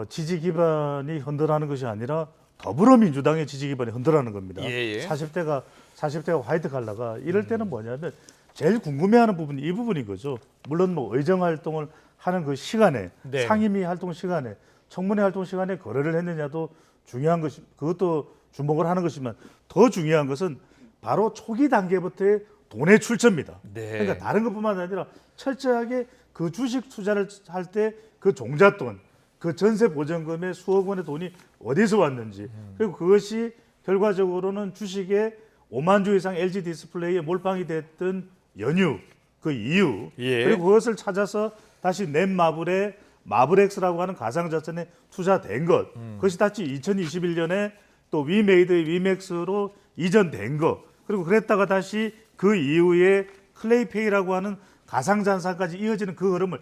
지지 기반이 흔들하는 것이 아니라 더불어민주당의 지지 기반이 흔들하는 겁니다. 40대가 화이트 칼라가 이럴 때는 뭐냐면 제일 궁금해하는 부분이 이 부분인 거죠. 물론 뭐 의정 활동을 하는 그 시간에 상임위 활동 시간에 청문회 활동 시간에 거래를 했느냐도 중요한 것이 그것도 주목을 하는 것이지만 더 중요한 것은 바로 초기 단계부터의 돈의 출처입니다. 그러니까 다른 것뿐만 아니라 철저하게 그 주식 투자를 할 때 그 종잣돈, 그 전세 보전금의 수억 원의 돈이 어디서 왔는지 그리고 그것이 결과적으로는 주식에 5만 주 이상 LG 디스플레이에 몰빵이 됐던 연유, 그 이유 그리고 그것을 찾아서 다시 넷마블에 마블엑스라고 하는 가상자산에 투자된 것 그것이 다시 2021년에 또 위메이드의 위맥스로 이전된 것 그리고 그랬다가 다시 그 이후에 클레이페이라고 하는 가상자산까지 이어지는 그 흐름을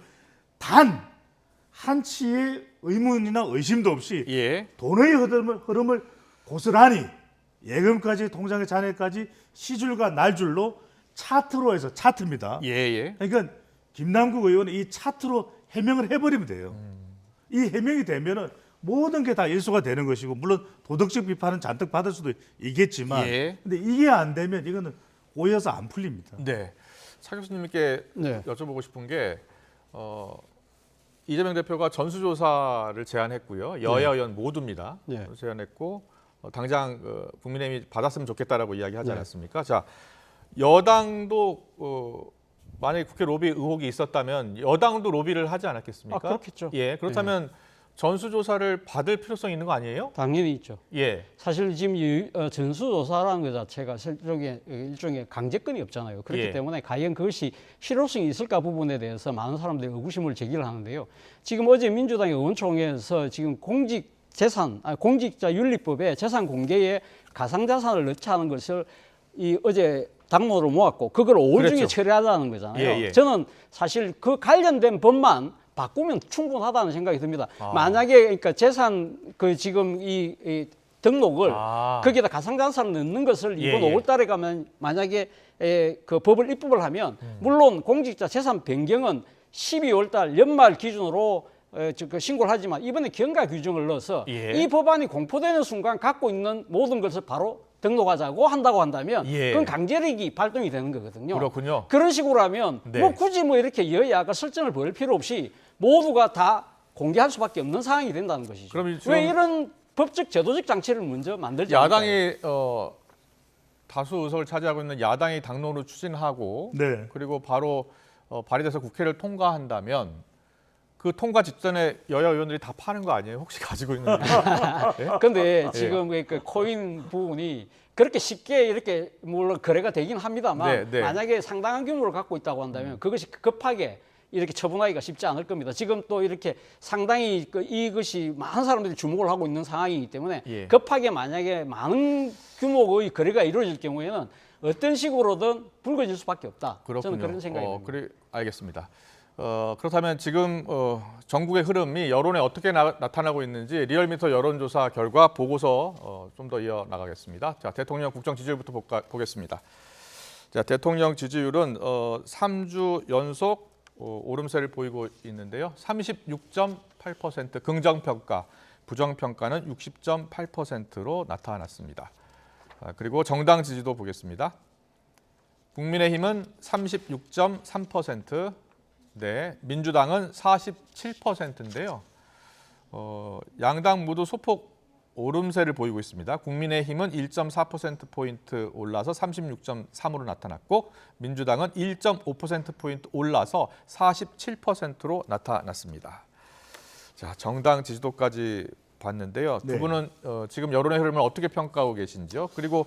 단 한치의 의문이나 의심도 없이 돈의 흐름을 고스란히 예금까지 통장의 잔해까지 시줄과 날줄로 차트로 해서 차트입니다. 그러니까 김남국 의원은 이 차트로 해명을 해버리면 돼요. 이 해명이 되면은 모든 게 다 일소가 되는 것이고 물론 도덕적 비판은 잔뜩 받을 수도 있겠지만 근데 이게 안 되면 이거는 꼬여서 안 풀립니다. 네. 차 교수님께 여쭤보고 싶은 게 이재명 대표가 전수조사를 제안했고요. 여야 의원 모두입니다. 제안했고 당장 국민의힘이 받았으면 좋겠다라고 이야기하지 않았습니까? 자, 여당도 만약에 국회 로비 의혹이 있었다면 여당도 로비를 하지 않았겠습니까? 그렇겠죠. 그렇다면 전수조사를 받을 필요성이 있는 거 아니에요? 당연히 있죠. 사실 지금 전수조사라는 것 자체가 일종의 강제권이 없잖아요. 그렇기 때문에 과연 그것이 실효성이 있을까 부분에 대해서 많은 사람들이 의구심을 제기를 하는데요. 지금 어제 민주당의 의원총회에서 지금 공직자 윤리법에 재산 공개에 가상자산을 넣지 않은 것을 어제 당론으로 모았고 그걸 5월 중에 처리하자는 거잖아요. 저는 사실 그 관련된 법만 바꾸면 충분하다는 생각이 듭니다. 만약에 그러니까 재산 지금 이 등록을 거기에다 가상자산을 넣는 것을 이번 5월달에 가면 만약에 그 법을 입법을 하면 물론 공직자 재산 변경은 12월달 연말 기준으로 신고를 하지만 이번에 경과 규정을 넣어서 이 법안이 공포되는 순간 갖고 있는 모든 것을 바로 등록하자고 한다고 한다면 그건 강제력이 발동이 되는 거거든요. 그렇군요. 그런 식으로 하면 뭐 굳이 뭐 이렇게 여야가 설정을 벌일 필요 없이 모두가 다 공개할 수밖에 없는 상황이 된다는 것이죠. 왜 이런 법적 제도적 장치를 먼저 만들지 않을까요? 야당이 다수 의석을 차지하고 있는 야당이 당론으로 추진하고 그리고 바로 발의돼서 국회를 통과한다면 그 통과 직전에 여야 의원들이 다 파는 거 아니에요? 혹시 가지고 있는? 근데 예. 지금 그 코인 부분이 그렇게 쉽게 이렇게 물론 거래가 되긴 합니다만 만약에 상당한 규모를 갖고 있다고 한다면 그것이 급하게 이렇게 처분하기가 쉽지 않을 겁니다. 지금 또 이렇게 상당히 이것이 많은 사람들이 주목을 하고 있는 상황이기 때문에 급하게 만약에 많은 규모의 거래가 이루어질 경우에는 어떤 식으로든 불거질 수밖에 없다. 그렇군요. 저는 그런 생각이 듭니다. 알겠습니다. 그렇다면 지금 전국의 흐름이 여론에 어떻게 나타나고 있는지 리얼미터 여론조사 결과 보고서 좀 더 이어나가겠습니다. 자, 대통령 국정 지지율부터 보겠습니다. 자, 대통령 지지율은 3주 연속 오름세를 보이고 있는데요. 36.8% 긍정평가, 부정평가는 60.8%로 나타났습니다. 그리고 정당 지지도 보겠습니다. 국민의힘은 36.3%, 네, 민주당은 47%인데요. 양당 모두 소폭 오름세를 보이고 있습니다. 국민의힘은 1.4%포인트 올라서 36.3으로 나타났고 민주당은 1.5%포인트 올라서 47%로 나타났습니다. 자, 정당 지지도까지 봤는데요. 두 분은 지금 여론의 흐름을 어떻게 평가하고 계신지요? 그리고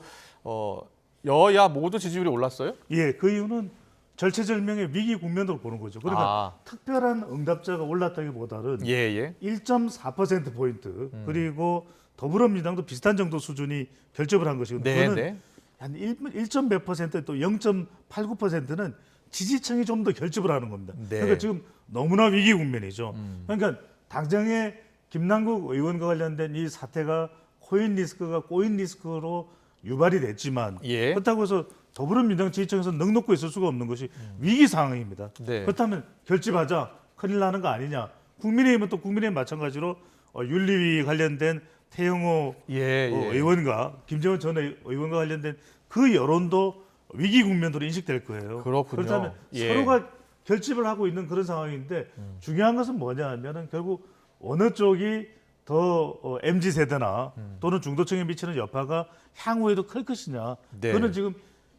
여야 모두 지지율이 올랐어요? 예, 그 이유는 절체절명의 위기 국면으로 보는 거죠. 그러니까 특별한 응답자가 올랐다기보다는 1.4%포인트 그리고 더불어민주당도 비슷한 정도 수준이 결집을 한 것이고 그거는 한 1점 몇 퍼센트 또 0.89%는 지지층이 좀 더 결집을 하는 겁니다. 그러니까 지금 너무나 위기 국면이죠. 그러니까 당장에 김남국 의원과 관련된 이 사태가 코인 리스크가 꼬인 리스크로 유발이 됐지만 그렇다고 해서 더불어민주당 지지층에서 넉넉고 있을 수가 없는 것이 위기 상황입니다. 그렇다면 결집하자 큰일 나는 거 아니냐. 국민의힘은 또 국민의힘 마찬가지로 윤리위 관련된 태영호 의원과 김정은 전 의원과 관련된 그 여론도 위기 국면으로 인식될 거예요. 그렇군요. 그렇다면 서로가 결집을 하고 있는 그런 상황인데 중요한 것은 뭐냐 하면은 결국 어느 쪽이 더 MZ세대나 또는 중도층에 미치는 여파가 향후에도 클 것이냐. 그거는 지금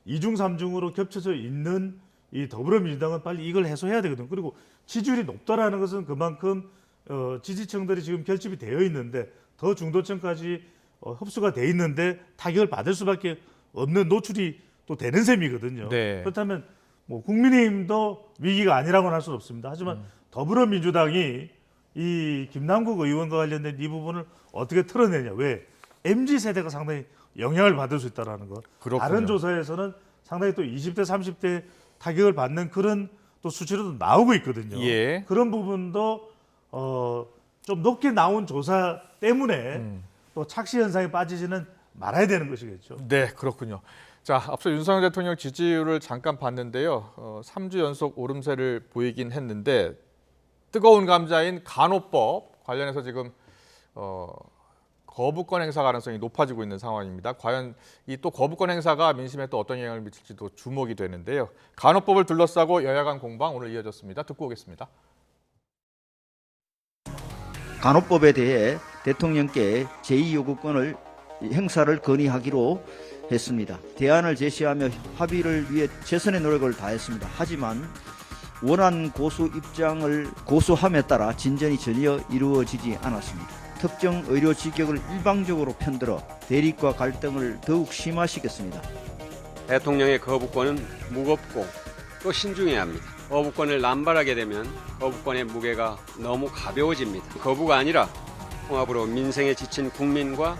2중 3중으로 겹쳐져 있는 이 더불어민주당은 빨리 이걸 해소해야 되거든요. 그리고 지지율이 높다라는 것은 그만큼 지지층들이 지금 결집이 되어 있는데 더 중도층까지 흡수가 돼 있는데 타격을 받을 수밖에 없는 노출이 또 되는 셈이거든요. 그렇다면 뭐 국민의힘도 위기가 아니라고는 할 수는 없습니다. 하지만 더불어민주당이 이 김남국 의원과 관련된 이 부분을 어떻게 털어내냐. 왜? MZ세대가 상당히 영향을 받을 수 있다는 것. 다른 조사에서는 상당히 또 20대, 30대 타격을 받는 그런 또 수치로도 나오고 있거든요. 그런 부분도 좀 높게 나온 조사 때문에 또 착시 현상에 빠지지는 말아야 되는 것이겠죠. 네, 그렇군요. 자, 앞서 윤석열 대통령 지지율을 잠깐 봤는데요. 3주 연속 오름세를 보이긴 했는데 뜨거운 감자인 간호법 관련해서 지금 거부권 행사 가능성이 높아지고 있는 상황입니다. 과연 이 또 거부권 행사가 민심에 또 어떤 영향을 미칠지도 주목이 되는데요. 간호법을 둘러싸고 여야 간 공방 오늘 이어졌습니다. 듣고 오겠습니다. 간호법에 대해 대통령께 제2요구권을 행사를 건의하기로 했습니다. 대안을 제시하며 합의를 위해 최선의 노력을 다했습니다. 하지만 원안 고수 입장을 고수함에 따라 진전이 전혀 이루어지지 않았습니다. 특정 의료 직역을 일방적으로 편들어 대립과 갈등을 더욱 심화시켰습니다. 대통령의 거부권은 무겁고 또 신중해야 합니다. 거부권을 남발하게 되면 거부권의 무게가 너무 가벼워집니다. 거부가 아니라 통합으로 민생에 지친 국민과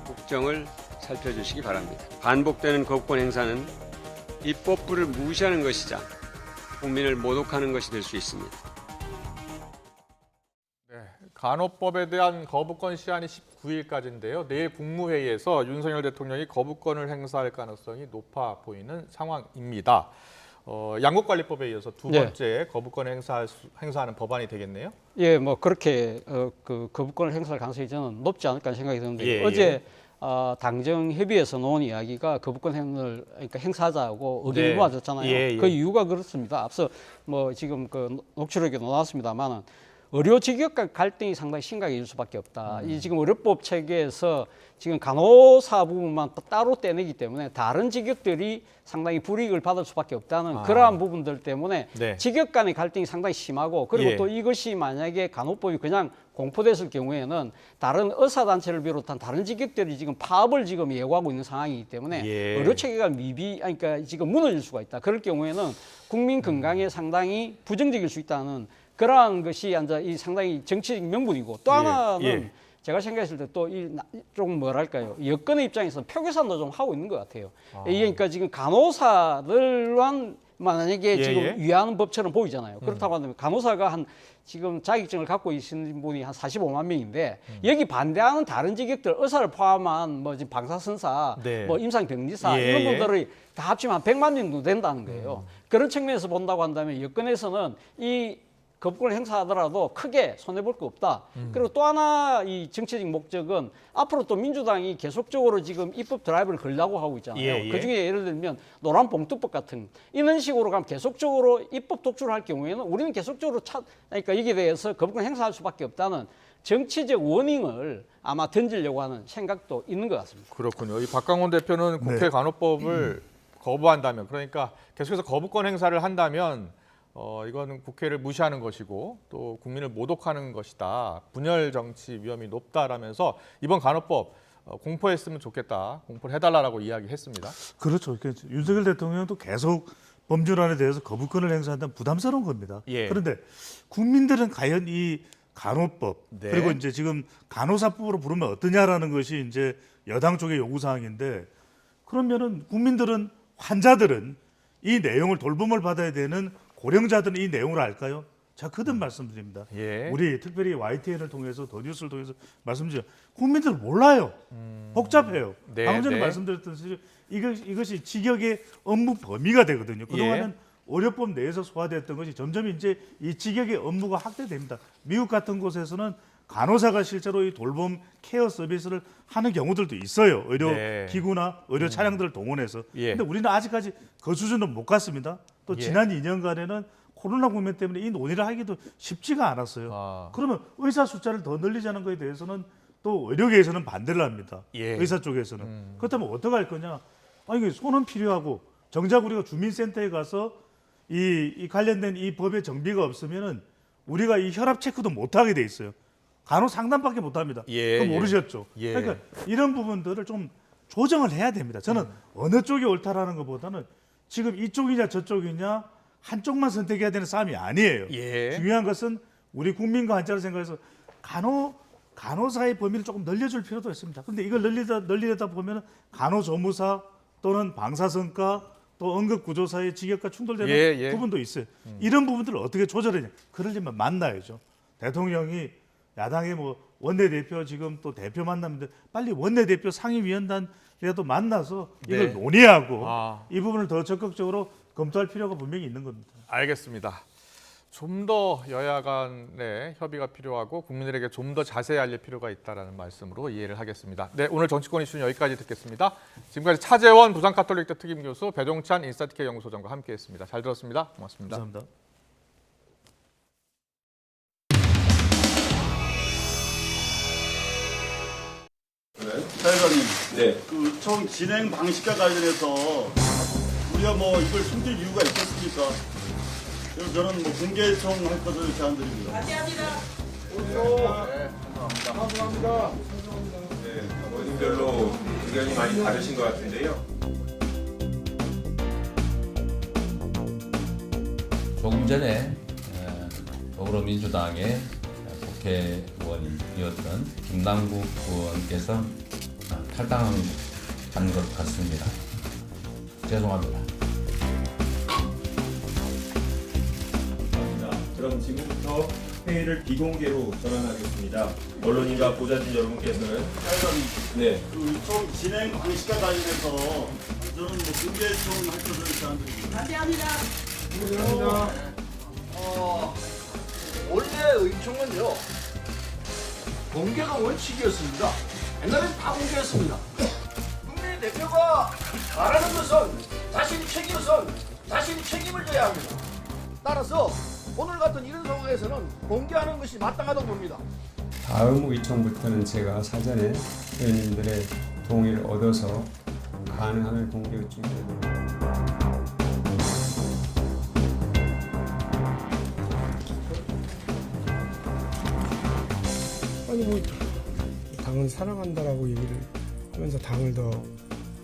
국정을 살펴주시기 바랍니다. 반복되는 거부권 행사는 입법부를 무시하는 것이자 국민을 모독하는 것이 될 수 있습니다. 간호법에 대한 거부권 시한이 19일까지인데요. 내일 국무회의에서 윤석열 대통령이 거부권을 행사할 가능성이 높아 보이는 상황입니다. 양국관리법에 이어서 두 번째 거부권 행사하는 법안이 되겠네요. 예, 뭐 그렇게 그 거부권을 행사할 가능성이 저는 높지 않을까 생각이 드는데 어제 당정 협의에서 나온 이야기가 거부권 행사를 그러니까 행사하자고 의견이 모아졌잖아요. 그 이유가 그렇습니다. 앞서 뭐 지금 그 녹취록에 나왔습니다만은 의료 직역 간 갈등이 상당히 심각해질 수밖에 없다. 이 지금 의료법 체계에서 지금 간호사 부분만 따로 떼내기 때문에 다른 직역들이 상당히 불이익을 받을 수밖에 없다는 그러한 부분들 때문에 네. 직역 간의 갈등이 상당히 심하고 그리고 예. 또 이것이 만약에 간호법이 그냥 공포됐을 경우에는 다른 의사단체를 비롯한 다른 직역들이 지금 파업을 지금 예고하고 있는 상황이기 때문에 예. 의료 체계가 그러니까 지금 무너질 수가 있다. 그럴 경우에는 국민 건강에 상당히 부정적일 수 있다는 그러한 것이 이제 상당히 정치적 명분이고 또 하나는 예. 제가 생각했을 때 또 좀 뭐랄까요 여건의 입장에서 표 계산도 좀 하고 있는 것 같아요. 그러니까 지금 간호사들만 만약에 예, 지금 예. 위하는 법처럼 보이잖아요. 그렇다고 하면 간호사가 지금 자격증을 갖고 계시는 분이 한 45만 명인데 여기 반대하는 다른 직역들 의사를 포함한 뭐 지금 방사선사, 네. 뭐 임상병리사 예, 이런 예. 분들이 다 합치면 한 100만 명 정도 된다는 거예요. 그런 측면에서 본다고 한다면 여건에서는 이 거부권을 행사하더라도 크게 손해볼 거 없다. 그리고 또 하나 이 정치적 목적은 앞으로 또 민주당이 계속적으로 지금 입법 드라이브를 걸려고 하고 있잖아요. 예, 예. 그중에 예를 들면 노란봉투법 같은 이런 식으로 가면 계속적으로 입법 독주를 할 경우에는 우리는 계속적으로 그러니까 여기에 대해서 거부권 행사할 수밖에 없다는 정치적 워닝을 아마 던지려고 하는 생각도 있는 것 같습니다. 그렇군요. 이 박강원 대표는 국회 간호법을 거부한다면 그러니까 계속해서 거부권 행사를 한다면 이거는 국회를 무시하는 것이고 또 국민을 모독하는 것이다. 분열 정치 위험이 높다라면서 이번 간호법 공포했으면 좋겠다. 공포를 해달라고 이야기했습니다. 그렇죠. 그러니까 윤석열 대통령도 계속 법률안에 대해서 거부권을 행사한다면 부담스러운 겁니다. 예. 그런데 국민들은 과연 이 간호법 네. 그리고 이제 지금 간호사법으로 부르면 어떠냐라는 것이 이제 여당 쪽의 요구 사항인데 그러면은 국민들은 환자들은 이 내용을 돌봄을 받아야 되는 고령자들은 이 내용을 알까요? 제가 거듭 말씀드립니다. 예. 우리 특별히 YTN을 통해서 더 뉴스를 통해서 말씀드려 국민들은 몰라요. 복잡해요. 네, 방금 전에 네. 말씀드렸듯이 이것이 직역의 업무 범위가 되거든요. 그동안은 예. 의료법 내에서 소화됐던 것이 점점 이제 이 직역의 업무가 확대됩니다. 미국 같은 곳에서는 간호사가 실제로 이 돌봄 케어 서비스를 하는 경우들도 있어요. 의료 네. 기구나 의료 차량들을 동원해서. 예. 근데 우리는 아직까지 그 수준은 못 갔습니다. 또 예. 지난 2년간에는 코로나 국면 때문에 이 논의를 하기도 쉽지가 않았어요. 그러면 의사 숫자를 더 늘리자는 것에 대해서는 또 의료계에서는 반대를 합니다. 예. 의사 쪽에서는. 그렇다면 어떻게 할 거냐? 이게 손은 필요하고 정작 우리가 주민센터에 가서 이 관련된 이 법의 정비가 없으면은 우리가 이 혈압 체크도 못 하게 돼 있어요. 간호 상담밖에 못 합니다. 예, 그거 예. 모르셨죠? 예. 그러니까 이런 부분들을 좀 조정을 해야 됩니다. 저는 어느 쪽이 옳다라는 것보다는 지금 이쪽이냐 저쪽이냐 한쪽만 선택해야 되는 싸움이 아니에요. 예. 중요한 것은 우리 국민과 환자를 생각해서 간호사의 범위를 조금 늘려줄 필요도 있습니다. 그런데 이걸 늘리다 보면 간호조무사 또는 방사선과 또 응급구조사의 직역과 충돌되는 예. 부분도 있어요. 이런 부분들을 어떻게 조절하냐. 그러려면 만나야죠. 대통령이 야당의 뭐 원내대표 지금 또 대표 만나는데 빨리 원내대표 상임위원단이라도 만나서 이걸 네. 논의하고 이 부분을 더 적극적으로 검토할 필요가 분명히 있는 겁니다. 알겠습니다. 좀 더 여야 간의 협의가 필요하고 국민들에게 좀 더 자세히 알릴 필요가 있다는 말씀으로 이해를 하겠습니다. 네, 오늘 정치권 이슈는 여기까지 듣겠습니다. 지금까지 차재원 부산카톨릭대 특임교수, 배종찬 인사이트K 연구소장과 함께했습니다. 잘 들었습니다. 고맙습니다. 감사합니다. 사회자님, 그 처음 진행 방식과 관련해서 우리가 뭐 이걸 숨길 이유가 있겠습니까? 그래서 저는 뭐 공개 요청할 것을 제안드립니다. 감사합니다. 네, 의원님별로 의견이 많이 다르신 것 같은데요. 조금 전에 더불어민주당의 국회의원이었던 김남국 의원께서 탈당한 것 같습니다. 죄송합니다. 그럼 지금부터 회의를 비공개로 전환하겠습니다. 언론인과 보좌진 여러분께서는 네. 그 처음 진행 방식과 관련해서 저는 뭐 공개 요청할 것을 제안드립니다. 원래 의총은요 공개가 원칙이었습니다. 옛날엔 다 공개했습니다. 국민의 대표가 말하는 것은 자신이 책임을 져야 합니다. 따라서 오늘 같은 이런 상황에서는 공개하는 것이 마땅하다고 봅니다. 다음 의총부터는 제가 사전에 의원님들의 동의를 얻어서 가능하면 공개 의총을 아니 뭐 당을 사랑한다라고 얘기를 하면서 당을 더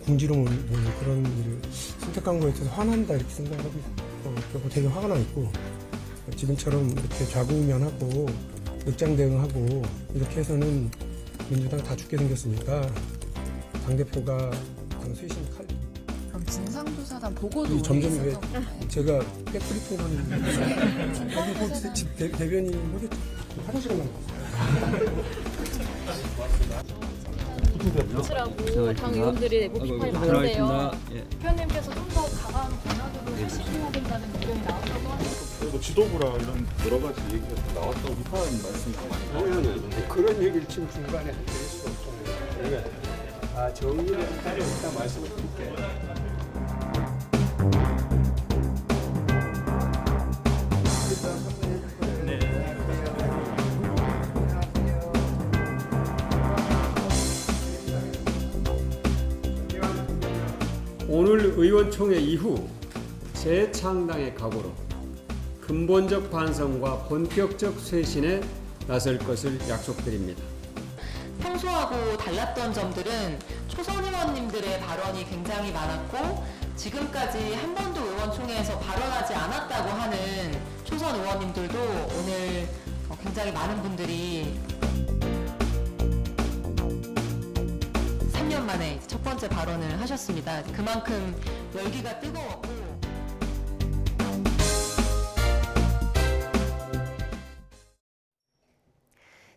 궁지로 몰는 그런 일을 선택한 거에 대해서 화난다 이렇게 생각합니다. 되게 화가 나 있고 지금처럼 이렇게 좌우면하고 늑장 대응하고 이렇게 해서는 민주당 다 죽게 생겼으니까 당대표가 쇄신 칼. 그럼 진상조사단 보고도 점점 왜 있어서? 제가 백브리핑 하는 여기 대변인 여기 화장실에 라고 당 의원들이 내부 비판이 많은데요. 대표님께서 좀 더 강한 권한으로 쇄신해야 된다는 의견이 나왔다고 하네요. 그리고 지도부라 이런 여러 가지 얘기가 나왔다고 비판 말씀이 많이 그런 얘기를 지금 중간에 드릴 수가 없잖아요. 그러니까 정리를 일단 말씀을 드릴게요. 오늘 의원총회 이후 재창당의 각오로 근본적 반성과 본격적 쇄신에 나설 것을 약속드립니다. 평소하고 달랐던 점들은 초선 의원님들의 발언이 굉장히 많았고 지금까지 한 번도 의원총회에서 발언하지 않았다고 하는 초선 의원님들도 오늘 굉장히 많은 분들이 3년 만에 첫 번째 발언을 하셨습니다. 그만큼 열기가 뜨거웠고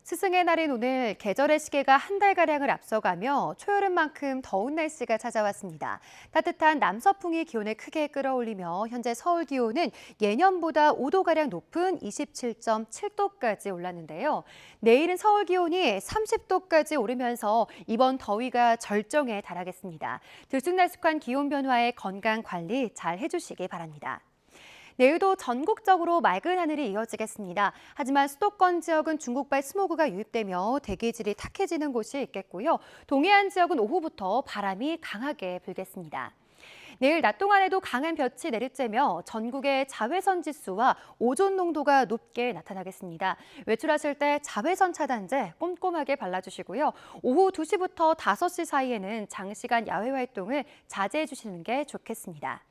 스승의 날인 오늘 계절의 시계가 한 달가량을 앞서가며 초여름만큼 더운 날씨가 찾아왔습니다. 따뜻한 남서풍이 기온을 크게 끌어올리며 현재 서울 기온은 예년보다 5도가량 높은 27.7도까지 올랐는데요. 내일은 서울 기온이 30도까지 오르면서 이번 더위가 절정에 달하겠습니다. 들쑥날쑥한 기온 변화에 건강 관리 잘 해주시기 바랍니다. 내일도 전국적으로 맑은 하늘이 이어지겠습니다. 하지만 수도권 지역은 중국발 스모그가 유입되며 대기질이 탁해지는 곳이 있겠고요. 동해안 지역은 오후부터 바람이 강하게 불겠습니다. 내일 낮 동안에도 강한 볕이 내리쬐며 전국의 자외선 지수와 오존 농도가 높게 나타나겠습니다. 외출하실 때 자외선 차단제 꼼꼼하게 발라주시고요. 오후 2시부터 5시 사이에는 장시간 야외 활동을 자제해 주시는 게 좋겠습니다.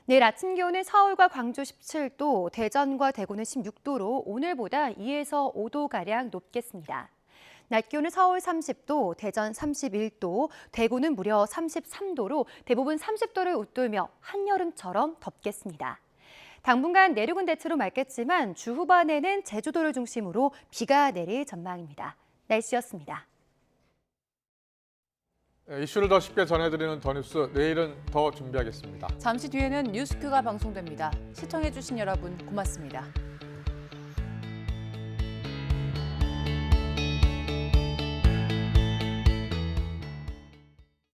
내일 아침 기온은 서울과 광주 17도, 대전과 대구는 16도로 오늘보다 2에서 5도가량 높겠습니다. 낮 기온은 서울 30도, 대전 31도, 대구는 무려 33도로 대부분 30도를 웃돌며 한여름처럼 덥겠습니다. 당분간 내륙은 대체로 맑겠지만 주 후반에는 제주도를 중심으로 비가 내릴 전망입니다. 날씨였습니다. 이슈를 더 쉽게 전해드리는 더 뉴스, 내일은 더 준비하겠습니다. 잠시 뒤에는 뉴스크가 방송됩니다. 시청해주신 여러분 고맙습니다.